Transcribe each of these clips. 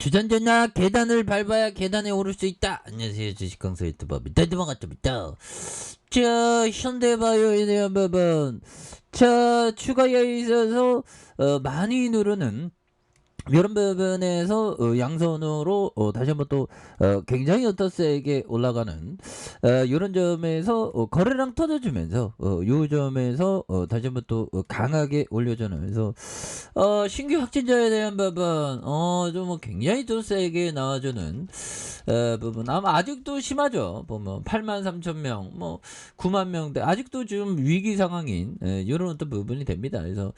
주전자나 계단을 밟아야 계단에 오를 수 있다. 안녕하세요, 주식강사 유튜버 밑단드만갑니다. 자, 현대바이오에 대한 부분. 자, 추가에 있어서 많이 누르는 이런 부분에서 양선으로 다시 한번 또 굉장히 세게 올라가는 이런 점에서 거래량 터져주면서 이 점에서 다시 한번 또 강하게 올려주면서 신규 확진자에 대한 부분 좀 굉장히 또 세게 나와주는 부분 아마 아직도 심하죠. 보면 83,000명 뭐 9만 명대 아직도 좀 위기 상황인 이런 어떤 부분이 됩니다. 그래서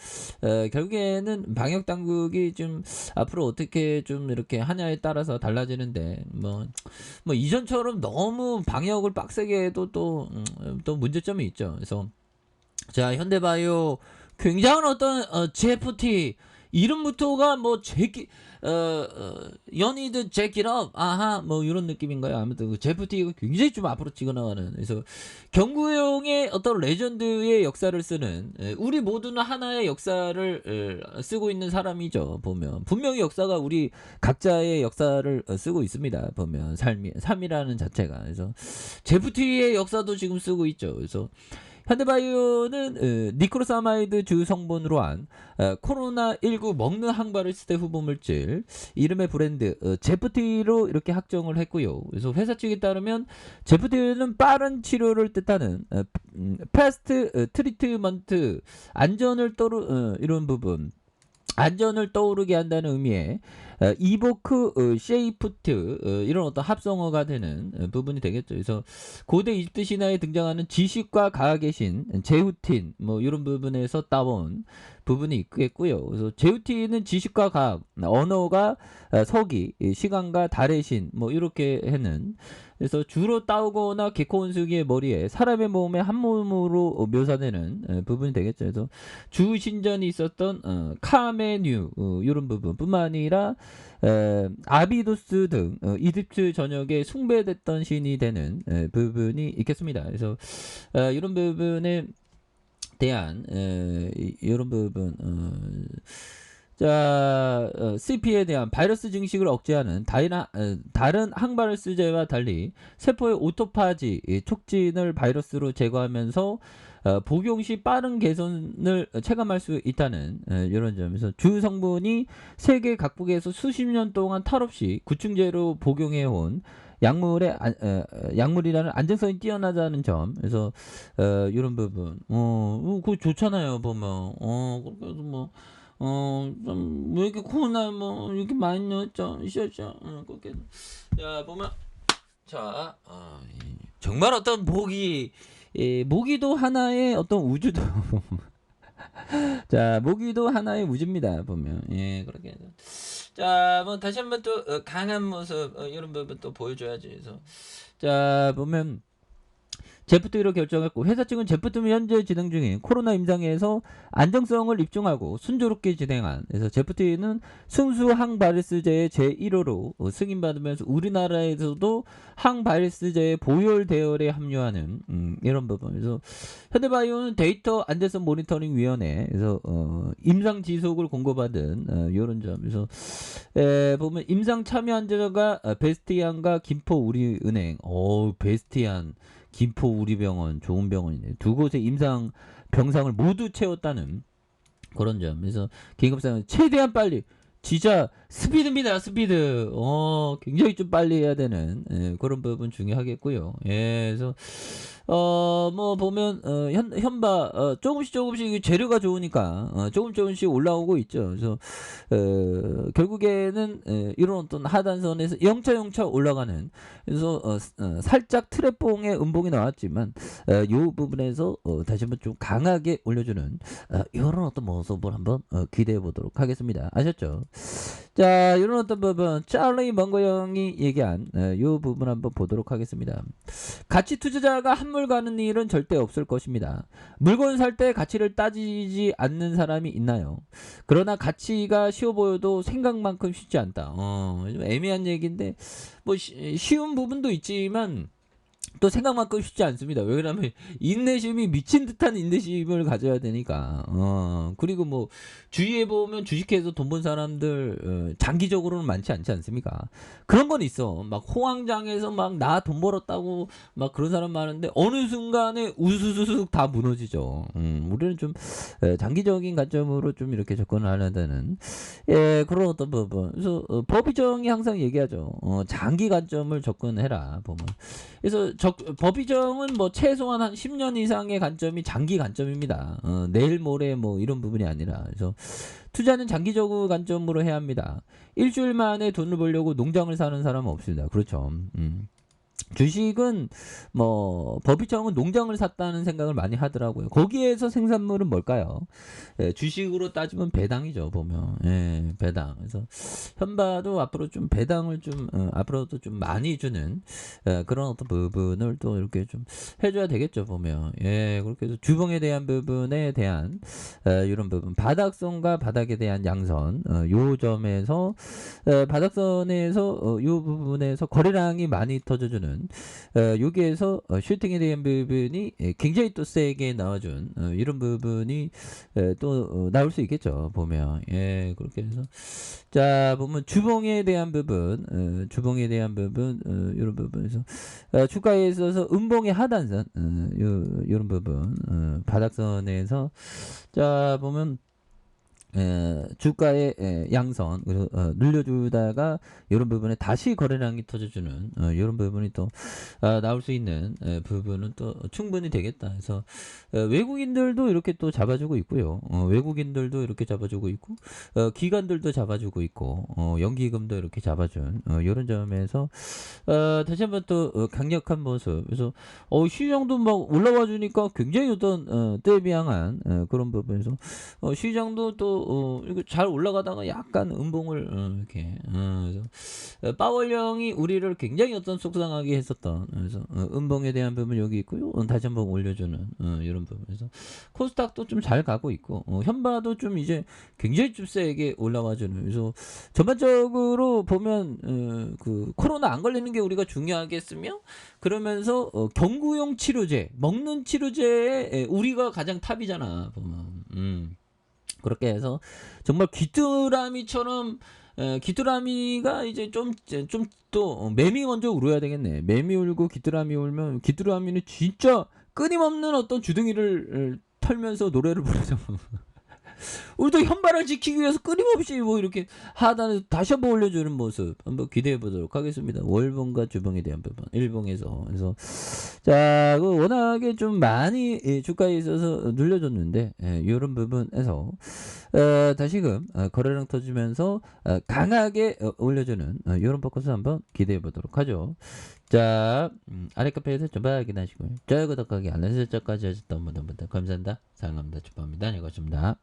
결국에는 방역 당국이 좀 앞으로 어떻게 좀 이렇게 하냐에 따라서 달라지는데 뭐 이전처럼 너무 방역을 빡세게 해도 또 문제점이 있죠. 그래서 자, 현대바이오 굉장한 어떤 GFT 이름부터가 뭐 제기 연이드 제기업 아하 뭐 이런 느낌인가요? 아무튼 그 GFT가 굉장히 좀 앞으로 찍어나가는 그래서 경구용의 어떤 레전드의 역사를 쓰는 우리 모두는 하나의 역사를 쓰고 있는 사람이죠. 보면 분명히 역사가 우리 각자의 역사를 쓰고 있습니다. 보면 삶이라는 자체가 그래서 GFT의 역사도 지금 쓰고 있죠. 그래서 현대바이오는 니크로사마이드 주 성분으로 한 코로나19 먹는 항바이러스 후보물질 이름의 브랜드 제프티로 이렇게 확정을 했고요. 그래서 회사 측에 따르면 제프티는 빠른 치료를 뜻하는 패스트 트리트먼트 안전을 이런 부분 안전을 떠오르게 한다는 의미의 이보크 쉐이프트 이런 어떤 합성어가 되는 부분이 되겠죠. 그래서 고대 이집트 신화에 등장하는 지식과 과학의 신 제우틴 뭐 이런 부분에서 따온 부분이 있겠고요. 그래서 제우틴은 지식과 과학, 언어가 서기, 시간과 달의 신 뭐 이렇게 해는 그래서 주로 따오거나 개코원숭이의 머리에 사람의 몸에 한 몸으로 묘사되는 부분이 되겠죠. 그래서 주신전이 있었던 카메뉴 이런 부분뿐만 아니라 아비도스 등 이집트 전역에 숭배됐던 신이 되는 부분이 있겠습니다. 그래서 이런 부분에 대한 이런 부분 자, CP에 대한 바이러스 증식을 억제하는 다른 항바이러스제와 달리 세포의 오토파지 촉진을 바이러스로 제거하면서 복용 시 빠른 개선을 체감할 수 있다는 이런 점에서 주 성분이 세계 각국에서 수십 년 동안 탈 없이 구충제로 복용해온 약물이라는 안정성이 뛰어나다는 점. 그래서 이런 부분. 그거 좋잖아요. 보면. 그래서 뭐. 왜 이렇게 코로나 뭐 이렇게 많이 넣었죠? 있었죠? 그렇게. 자, 보면 자, 정말 어떤 모기도 하나의 어떤 우주도 자, 모기도 하나의 우주입니다. 보면 그렇게 해서 자, 뭐 다시 한번 또 강한 모습 이런 부분 또 보여줘야지. 그래서 자, 보면 제프트로 결정했고 회사 측은 제프트 현재 진행 중인 코로나 임상에서 안정성을 입증하고 순조롭게 진행한 그래서 제프트는 순수 항바이러스제의 제1호로 승인받으면서 우리나라에서도 항바이러스제의 보혈 대열에 합류하는 이런 부분에서 현대바이오는 데이터 안전성 모니터링 위원회 그래서 임상 지속을 공고받은 이런 점에서 보면 임상 참여 환자가 베스티안과 김포 우리은행 베스티안 김포 우리병원 좋은 병원이네. 두 곳의 임상 병상을 모두 채웠다는 그런 점. 그래서 개인급상 최대한 빨리 진짜 스피드입니다. 스피드. 굉장히 좀 빨리 해야 되는 그런 부분 중요하겠고요. 그래서 뭐 보면 현바 조금씩 재료가 좋으니까 조금씩 올라오고 있죠. 그래서 결국에는 이런 어떤 하단선에서 영차 올라가는 그래서 살짝 트랩봉의 음봉이 나왔지만 이 부분에서 다시 한번 좀 강하게 올려주는 이런 어떤 모습을 한번 기대해 보도록 하겠습니다. 아셨죠? 자, 이런 어떤 부분 찰리 먼거 형이 얘기한 이 부분 한번 보도록 하겠습니다. 가치 투자자가 한물 가는 일은 절대 없을 것입니다. 물건 살 때 가치를 따지지 않는 사람이 있나요? 그러나 가치가 쉬워 보여도 생각만큼 쉽지 않다. 좀 애매한 얘기인데 뭐 쉬운 부분도 있지만 또 생각만큼 쉽지 않습니다. 왜 그러냐면 인내심이 미친 듯한 인내심을 가져야 되니까. 그리고 뭐 주위에 보면 주식해서 돈 번 사람들 장기적으로는 많지 않지 않습니까? 그런 건 있어. 막 호황장에서 막 나 돈 벌었다고 막 그런 사람 많은데 어느 순간에 우수수숙 다 무너지죠. 우리는 좀 장기적인 관점으로 좀 이렇게 접근을 하려는 그런 어떤 부분. 그래서 법이정이 항상 얘기하죠. 장기 관점을 접근해라 보면. 그래서 법이정은 뭐 최소한 한 10년 이상의 관점이 장기 관점입니다. 내일 모레 뭐 이런 부분이 아니라. 그래서 투자는 장기적 관점으로 해야 합니다. 일주일 만에 돈을 벌려고 농장을 사는 사람은 없습니다. 그렇죠. 주식은 뭐 법이정은 농장을 샀다는 생각을 많이 하더라고요. 거기에서 생산물은 뭘까요? 주식으로 따지면 배당이죠. 보면 배당. 그래서 현바도 앞으로 좀 배당을 좀 앞으로도 좀 많이 주는 그런 어떤 부분을 또 이렇게 좀 해줘야 되겠죠. 보면 그렇게 해서 주봉에 대한 부분에 대한 이런 부분 바닥선과 바닥에 대한 양선 요 점에서 바닥선에서 요 부분에서 거래량이 많이 터져주는 여기에서 슈팅에 대한 부분이 굉장히 또 세게 나와준 이런 부분이 또 나올 수 있겠죠. 보면 그렇게 해서 자 보면 주봉에 대한 부분 주봉에 대한 부분 이런 부분에서 주가에 있어서 음봉의 하단선 이런 부분 바닥선에서 자 보면 주가의 양선 그래서 늘려주다가 이런 부분에 다시 거래량이 터져주는 이런 부분이 또 나올 수 있는 부분은 또 충분히 되겠다. 그래서 외국인들도 이렇게 또 잡아주고 있고요. 외국인들도 이렇게 잡아주고 있고 기관들도 잡아주고 있고 연기금도 이렇게 잡아준 이런 점에서 다시 한번 또 강력한 모습. 그래서 시장도 막 올라와 주니까 굉장히 어떤 때에 비항한 그런 부분에서 시장도 또 이거 잘 올라가다가 약간 음봉을 이렇게 그래서 파월령이 우리를 굉장히 어떤 속상하게 했었던 그래서 음봉에 대한 부분 여기 있고요. 다시 한번 올려주는 이런 부분에서 코스닥도 좀 잘 가고 있고 현바도 좀 이제 굉장히 좀 세게 올라와주는 그래서 전반적으로 보면 그 코로나 안 걸리는 게 우리가 중요하겠으며 그러면서 경구용 치료제 먹는 치료제에 우리가 가장 탑이잖아 보면 그렇게 해서 정말 귀뚜라미처럼 귀뚜라미가 이제 좀 또 매미 먼저 울어야 되겠네. 매미 울고 귀뚜라미 울면 귀뚜라미는 진짜 끊임없는 어떤 주둥이를 털면서 노래를 부르죠. 우리도 현발을 지키기 위해서 끊임없이 뭐 이렇게 하단에서 다시 한번 올려주는 모습 한번 기대해 보도록 하겠습니다. 월봉과 주봉에 대한 부분 일봉에서 그래서 자 워낙에 좀 많이 주가에 있어서 눌려줬는데 이런 부분에서 다시금 거래량 터지면서 강하게 올려주는 이런 포커스 한번 기대해 보도록 하죠. 자 아래 카페에서 좀 확인하시고요. 좋아요 구독하기 알람 설정까지 하셨던 분들 감사합니다. 사랑합니다. 축복합니다. 네 고맙습니다.